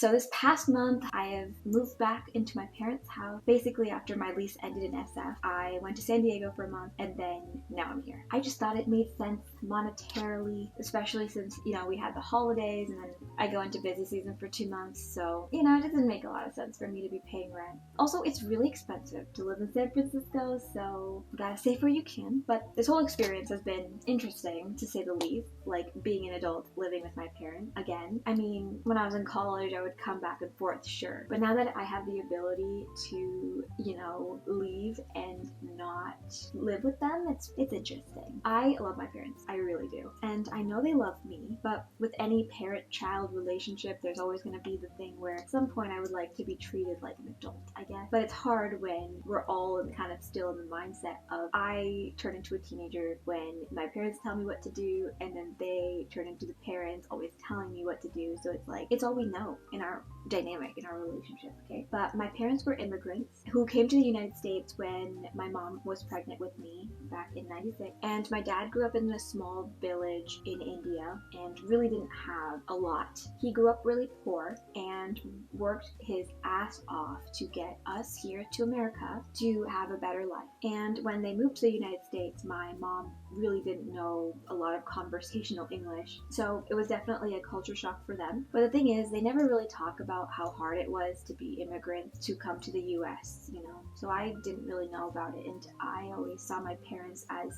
So this past month, I have moved back into my parents' house. Basically, after my lease ended in SF, I went to San Diego for a month, and then now I'm here. I just thought it made sense monetarily, especially since, we had the holidays, and then I go into busy season for 2 months, so, it doesn't make a lot of sense for me to be paying rent. Also, it's really expensive to live in San Francisco, so you gotta save where you can. But this whole experience has been interesting, to say the least, like being an adult living with my parents again. I mean, when I was in college, I would come back and forth, sure. But now that I have the ability to, leave and not live with them, it's interesting. I love my parents. I really do. And I know they love me, but with any parent-child relationship, there's always going to be the thing where at some point I would like to be treated like an adult, I guess. But it's hard when we're all kind of still in the mindset of I turn into a teenager when my parents tell me what to do, and then they turn into the parents always telling me what to do. So it's like, it's all we know in our dynamic, in our relationship, okay? But my parents were immigrants who came to the United States when my mom was pregnant with me back in 96. And my dad grew up in a small village in India and really didn't have a lot. He grew up really poor and worked his ass off to get us here to America to have a better life. And when they moved to the United States, my mom really didn't know a lot of conversational English. So it was definitely a culture shock for them. But the thing is, they never really talk about how hard it was to be immigrants to come to the US, So I didn't really know about it, and I always saw my parents as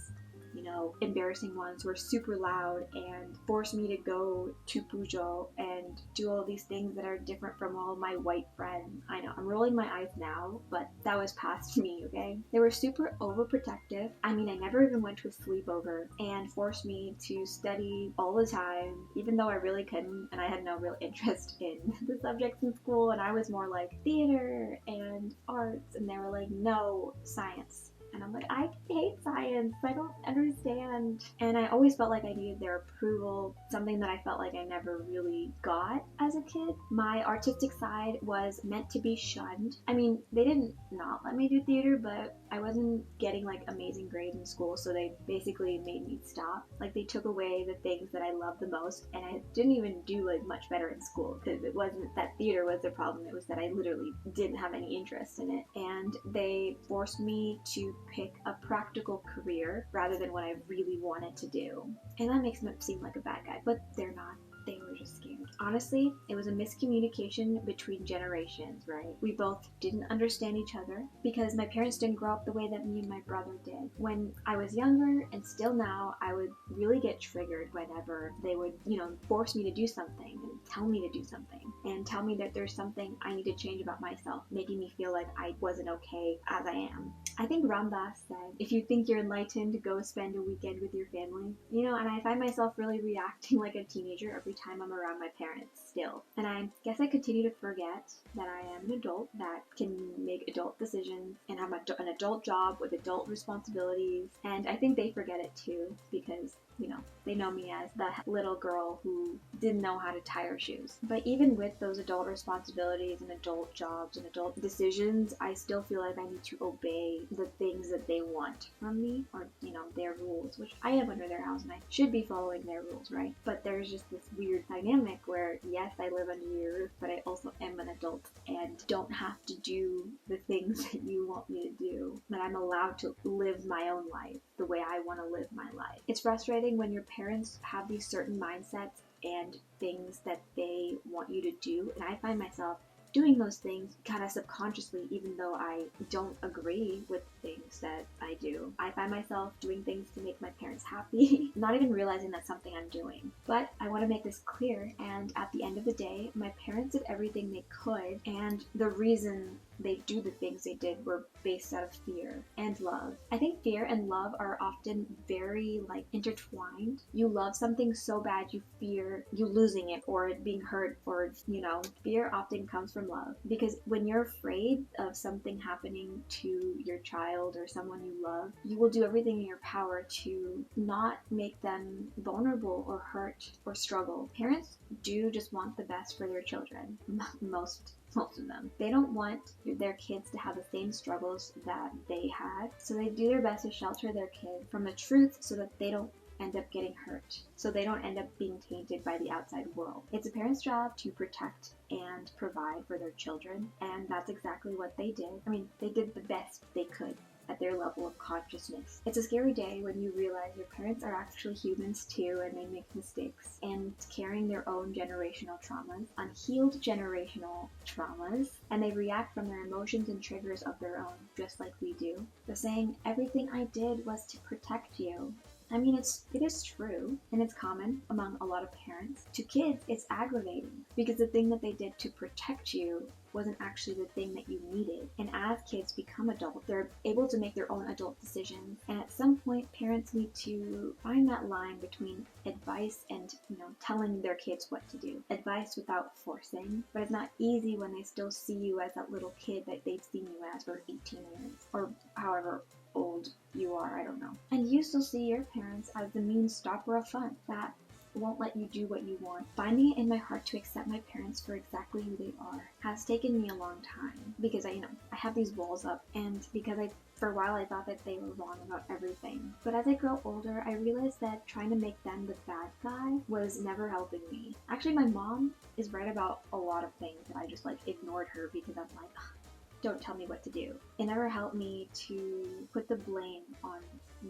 embarrassing ones who were super loud and forced me to go to Pujo and do all these things that are different from all my white friends. I know, I'm rolling my eyes now, but that was past me, okay? They were super overprotective. I mean, I never even went to a sleepover, and forced me to study all the time, even though I really couldn't, and I had no real interest in the subjects in school, and I was more like theater and arts, and they were like, no, science. And I'm like, I hate science. I don't understand. And I always felt like I needed their approval, something that I felt like I never really got as a kid. My artistic side was meant to be shunned. I mean, they didn't not let me do theater, but I wasn't getting like amazing grades in school, so they basically made me stop. Like, they took away the things that I loved the most, and I didn't even do like much better in school, because it wasn't that theater was the problem, it was that I literally didn't have any interest in it. And they forced me to pick a practical career rather than what I really wanted to do. And that makes them seem like a bad guy, but they're not. They were just scared. Honestly, it was a miscommunication between generations, right? We both didn't understand each other because my parents didn't grow up the way that me and my brother did. When I was younger, and still now, I would really get triggered whenever they would, force me to do something and tell me to do something and tell me that there's something I need to change about myself, making me feel like I wasn't okay as I am. I think Ramdas said, if you think you're enlightened, go spend a weekend with your family. And I find myself really reacting like a teenager every time I'm around my parents still. And I guess I continue to forget that I am an adult that can make adult decisions and have an adult job with adult responsibilities. And I think they forget it too, because they know me as the little girl who didn't know how to tie her shoes. But even with those adult responsibilities and adult jobs and adult decisions, I still feel like I need to obey the things that they want from me, or, their rules, which I am under their house and I should be following their rules, right? But there's just this weird dynamic where, yes, I live under your roof, but I also am an adult and don't have to do the things that you want me to do. But I'm allowed to live my own life the way I want to live my life. It's frustrating when your parents have these certain mindsets and things that they want you to do, and I find myself doing those things kind of subconsciously, even though I don't agree with things that I do. I find myself doing things to make my parents happy, not even realizing that's something I'm doing. But I want to make this clear, and at the end of the day, my parents did everything they could, and the reason they do the things they did were based out of fear and love. I think fear and love are often very intertwined. You love something so bad you fear you losing it or it being hurt, or fear often comes from love, because when you're afraid of something happening to your child or someone you love, you will do everything in your power to not make them vulnerable or hurt or struggle. Parents do just want the best for their children. Most of them. They don't want their kids to have the same struggles that they had, so they do their best to shelter their kid from the truth so that they don't end up getting hurt, so they don't end up being tainted by the outside world. It's a parent's job to protect and provide for their children, and that's exactly what they did. I mean, they did the best they could at their level of consciousness. It's a scary day when you realize your parents are actually humans too, and they make mistakes and carrying their own generational traumas, unhealed generational traumas, and they react from their emotions and triggers of their own, just like we do. The saying, "everything I did was to protect you." I mean, it is true, and it's common among a lot of parents. To kids, it's aggravating because the thing that they did to protect you wasn't actually the thing that you needed. And as kids become adults, they're able to make their own adult decisions. And at some point, parents need to find that line between advice and, telling their kids what to do. Advice without forcing, but it's not easy when they still see you as that little kid that they've seen you as for 18 years, or however old you are, I don't know. And you still see your parents as the mean stopper of fun that won't let you do what you want. Finding it in my heart to accept my parents for exactly who they are has taken me a long time because I have these walls up, and because for a while I thought that they were wrong about everything. But as I grow older, I realized that trying to make them the bad guy was never helping me. Actually, my mom is right about a lot of things that I just ignored her because I'm like, don't tell me what to do. It never helped me to put the blame on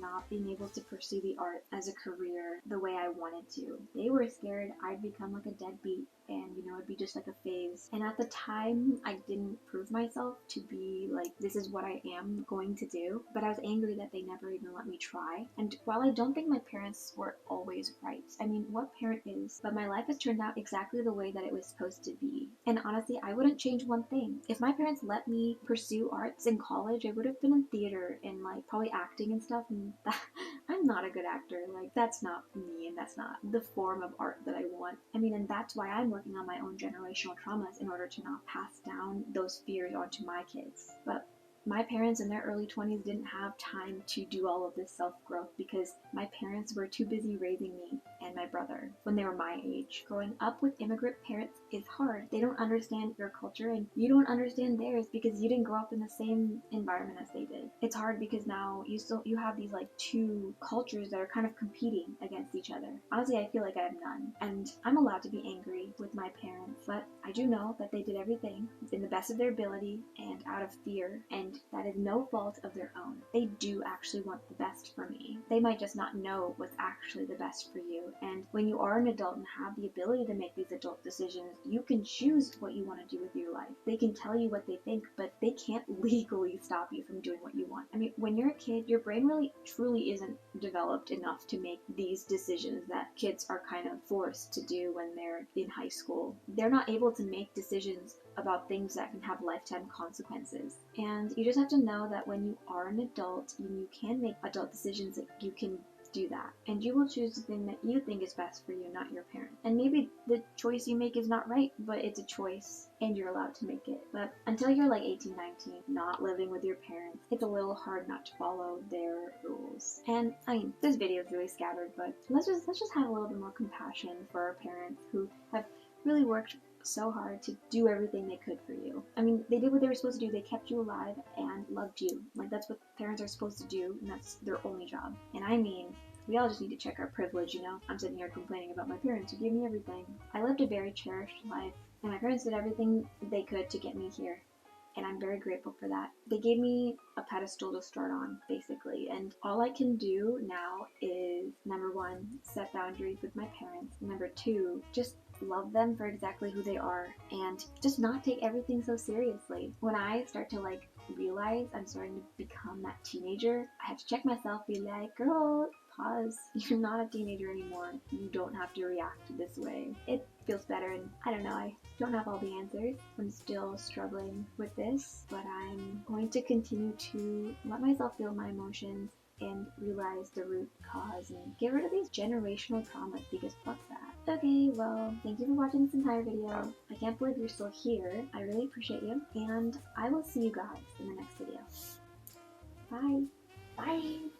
not being able to pursue the art as a career the way I wanted to. They were scared I'd become like a deadbeat and it'd be just like a phase. And at the time, I didn't prove myself to be like, this is what I am going to do. But I was angry that they never even let me try. And while I don't think my parents were always right, I mean, what parent is? But my life has turned out exactly the way that it was supposed to be. And honestly, I wouldn't change one thing. If my parents let me pursue arts in college, I would have been in theater and probably acting and stuff. And I'm not a good actor. That's not me, and that's not the form of art that I want. I mean, and that's why I'm working on my own generational traumas in order to not pass down those fears onto my kids. But my parents in their early 20s didn't have time to do all of this self-growth because my parents were too busy raising me and my brother when they were my age. Growing up with immigrant parents is hard. They don't understand your culture and you don't understand theirs because you didn't grow up in the same environment as they did. It's hard because now you have these two cultures that are kind of competing against each other. Honestly, I feel like I have none. And I'm allowed to be angry with my parents, but I do know that they did everything in the best of their ability and out of fear, and that is no fault of their own. They do actually want the best for me. They might just not know what's actually the best for you. And when you are an adult and have the ability to make these adult decisions, you can choose what you want to do with your life. They can tell you what they think, but they can't legally stop you from doing what you want. I mean, when you're a kid, your brain really truly isn't developed enough to make these decisions that kids are kind of forced to do when they're in high school. They're not able to make decisions about things that can have lifetime consequences. And you just have to know that when you are an adult and you can make adult decisions, that you can do that. And you will choose the thing that you think is best for you, not your parent. And maybe the choice you make is not right, but it's a choice and you're allowed to make it. But until you're 18, 19, not living with your parents, it's a little hard not to follow their rules. And I mean, this video is really scattered, but let's just have a little bit more compassion for our parents who have really worked so hard to do everything they could for you. I mean, they did what they were supposed to do. They kept you alive and loved you. That's what parents are supposed to do, and that's their only job. And I mean, we all just need to check our privilege, I'm sitting here complaining about my parents who gave me everything. I lived a very cherished life, and my parents did everything they could to get me here. And I'm very grateful for that. They gave me a pedestal to start on, basically. And all I can do now is, number one, set boundaries with my parents. Number two, just love them for exactly who they are and just not take everything so seriously. When I start to realize I'm starting to become that teenager, I have to check myself, be like, girl, pause. You're not a teenager anymore. You don't have to react this way. It feels better, and I don't know, I don't have all the answers. I'm still struggling with this, but I'm going to continue to let myself feel my emotions and realize the root cause and get rid of these generational traumas, because fuck that. Okay, well, thank you for watching this entire video. I can't believe you're still here. I really appreciate you, and I will see you guys in the next video. Bye. Bye.